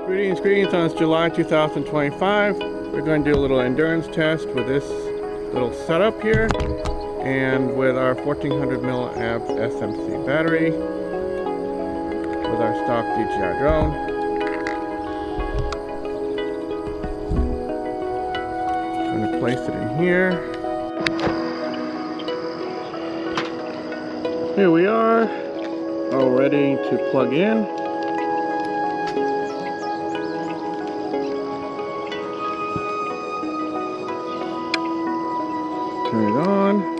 Greetings on this July 2025. We're going to do a little endurance test with this little setup here and with our 1400 milliamp SMC battery with our stock DJI drone. I'm going to place it in here. Here we are, all ready to plug in. Turn it on.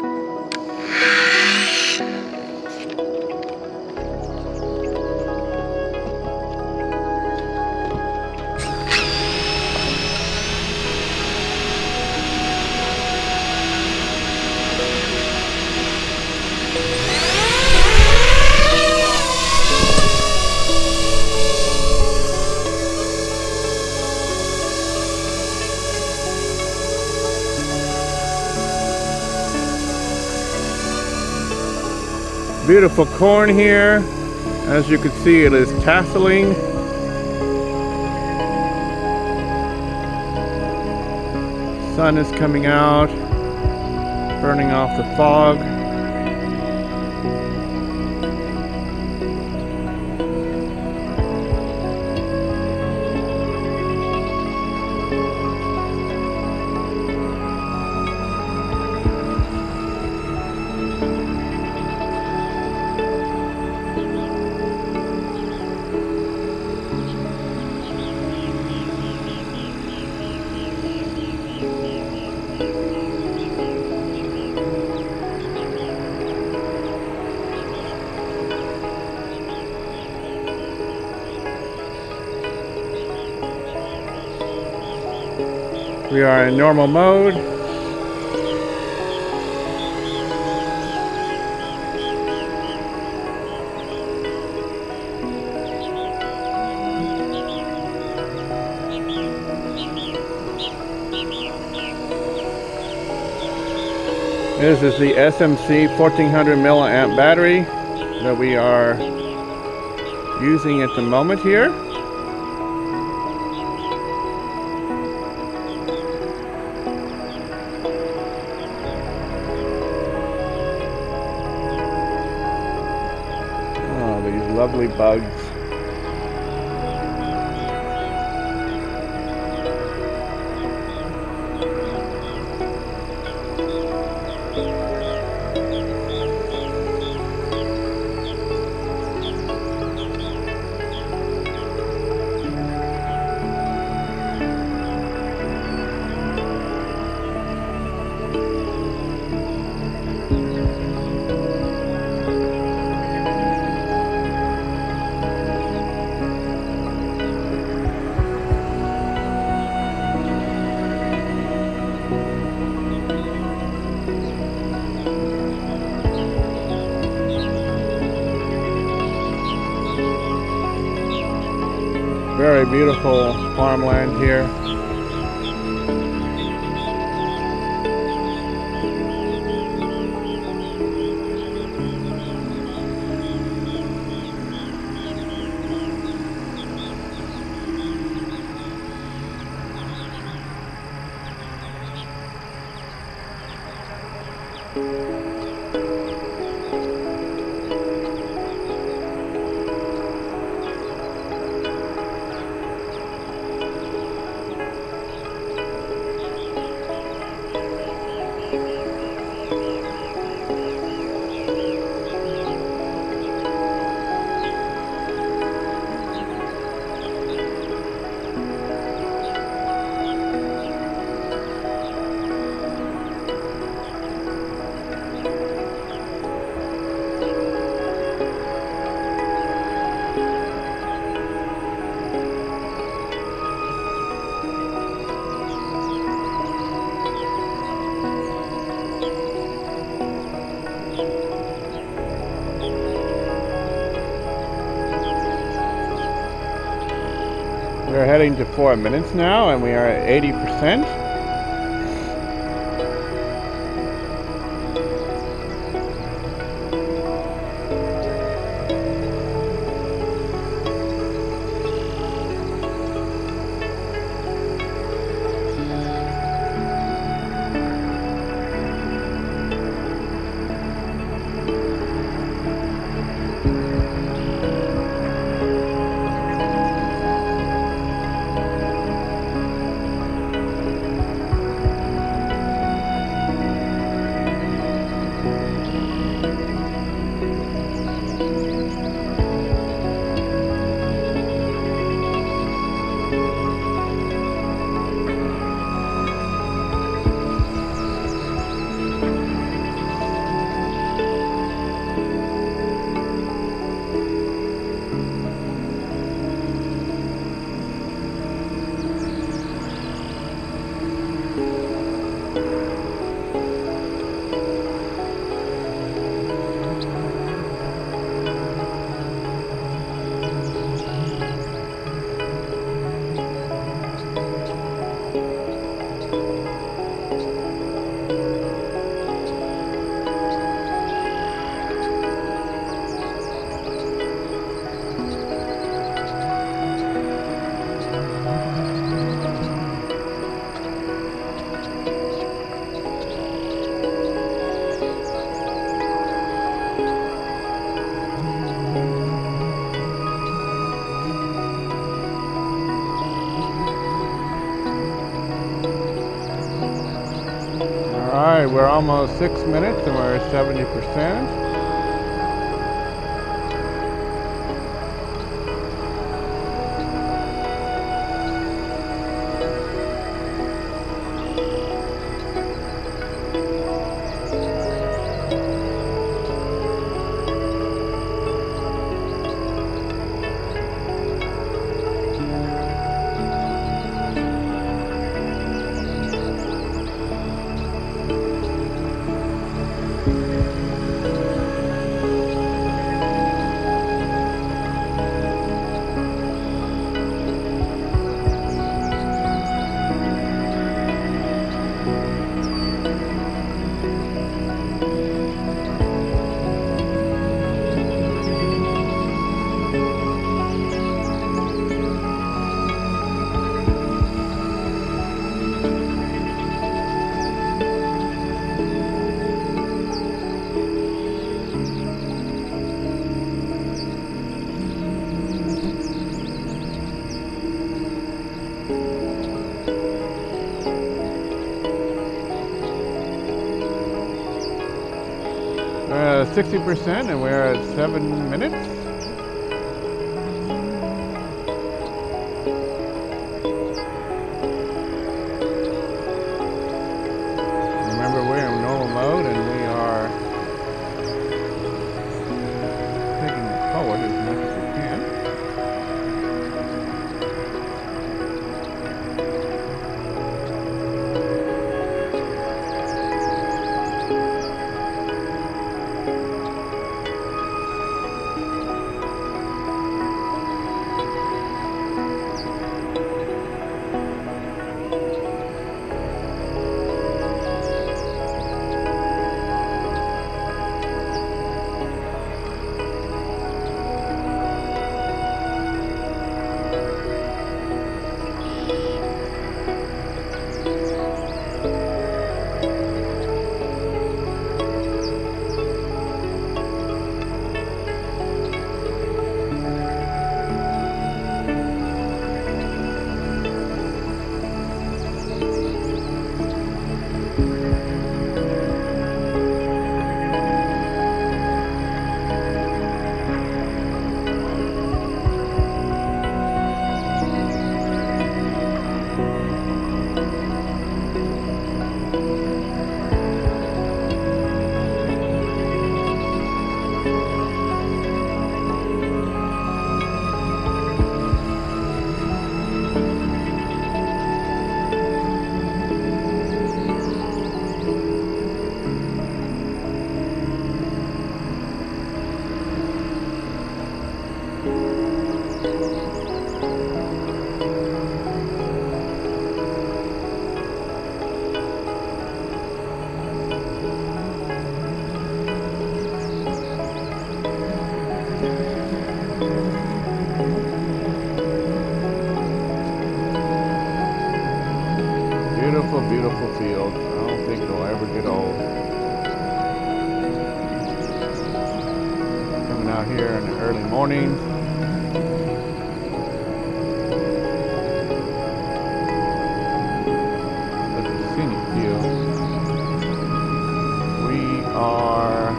Beautiful corn here. As you can see, it is tasseling. Sun is coming out, burning off the fog. We are in normal mode. This is the SMC 1400 milliamp battery that we are using at the moment here. These lovely bugs. Very beautiful farmland here. We're heading to 4 minutes now, and we are at 80%. Alright, we're almost 6 minutes and we're at 70%. We're at 60% and we're at 7 minutes. Remember, we're in normal mode and we are taking it forward as much as we can. Beautiful, beautiful field. I don't think it'll ever get old. Coming out here in the early mornings. Such a scenic view. We are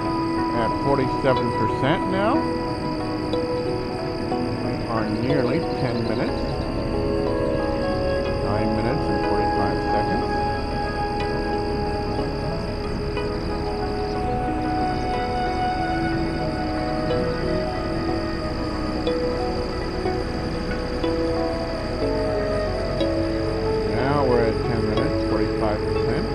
at 47% now. We are nearly 10 minutes. 9 minutes and 45 seconds. Now we're at 10 minutes, 45%.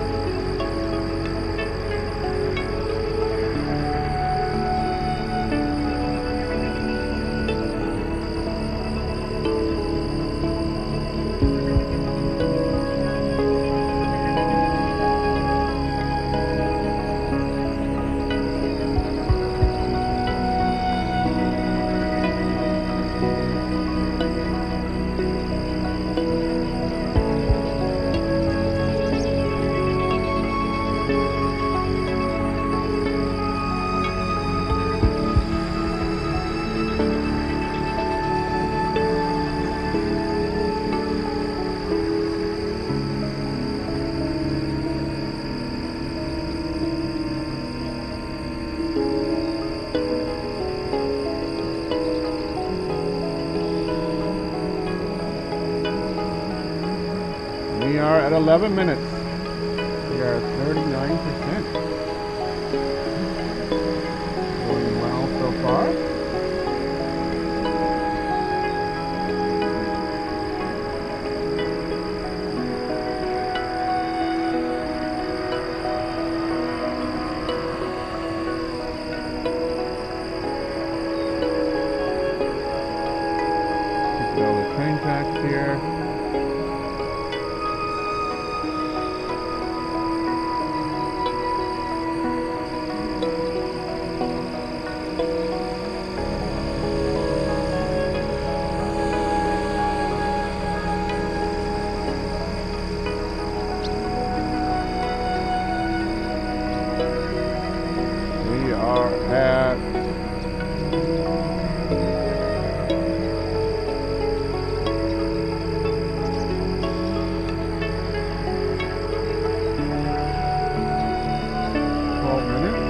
11 minutes. We are 39%. Going well so far. All the train tracks here. We are at 12 minutes.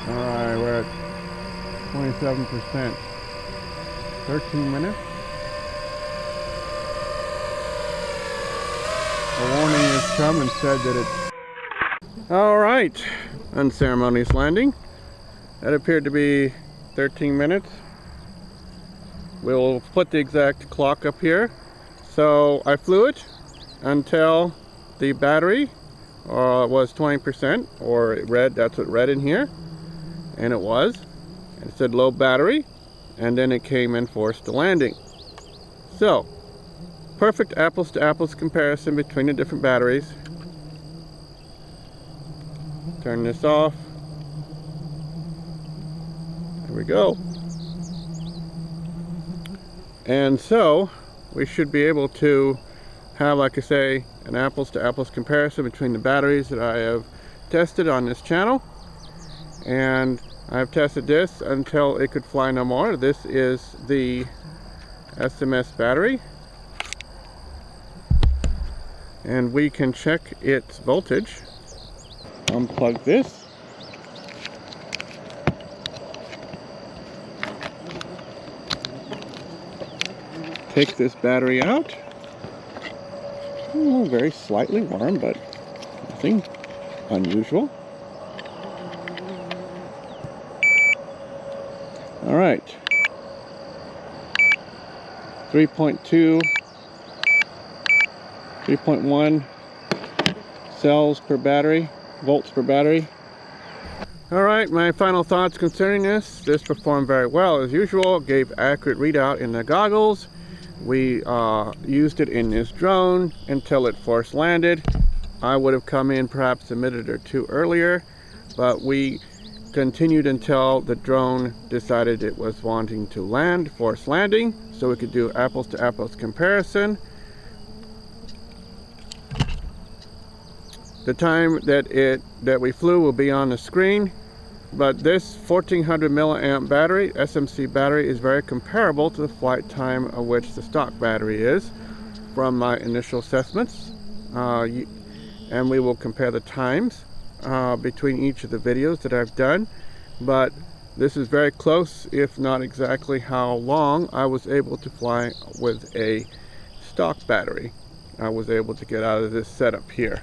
Alright, we're at 27%. 13 minutes. The warning has come and said that it's... Alright, unceremonious landing. That appeared to be 13 minutes. We'll put the exact clock up here. So I flew it until the battery was 20%, or it read, that's what read in here. And it was. And it said low battery, and then it came and forced the landing. So, perfect apples to apples comparison between the different batteries. Turn this off. There we go. And so, we should be able to have, like I say, an apples to apples comparison between the batteries that I have tested on this channel. And I've tested this until it could fly no more. This is the SMS battery. And we can check its voltage. Unplug this. Take this battery out. Oh, very slightly warm, but nothing unusual. All right, 3.2, 3.1 cells per battery, volts per battery. All right, my final thoughts concerning this. This performed very well as usual, gave accurate readout in the goggles. We used it in this drone until it force landed. I would have come in perhaps a minute or two earlier, but we continued until the drone decided it was wanting to land, force landing, so we could do apples to apples comparison. The time that we flew will be on the screen, but this 1400 milliamp battery, SMC battery, is very comparable to the flight time of which the stock battery is from my initial assessments, and we will compare the times between each of the videos that I've done, but this is very close, if not exactly how long I was able to fly with a stock battery. I was able to get out of this setup here.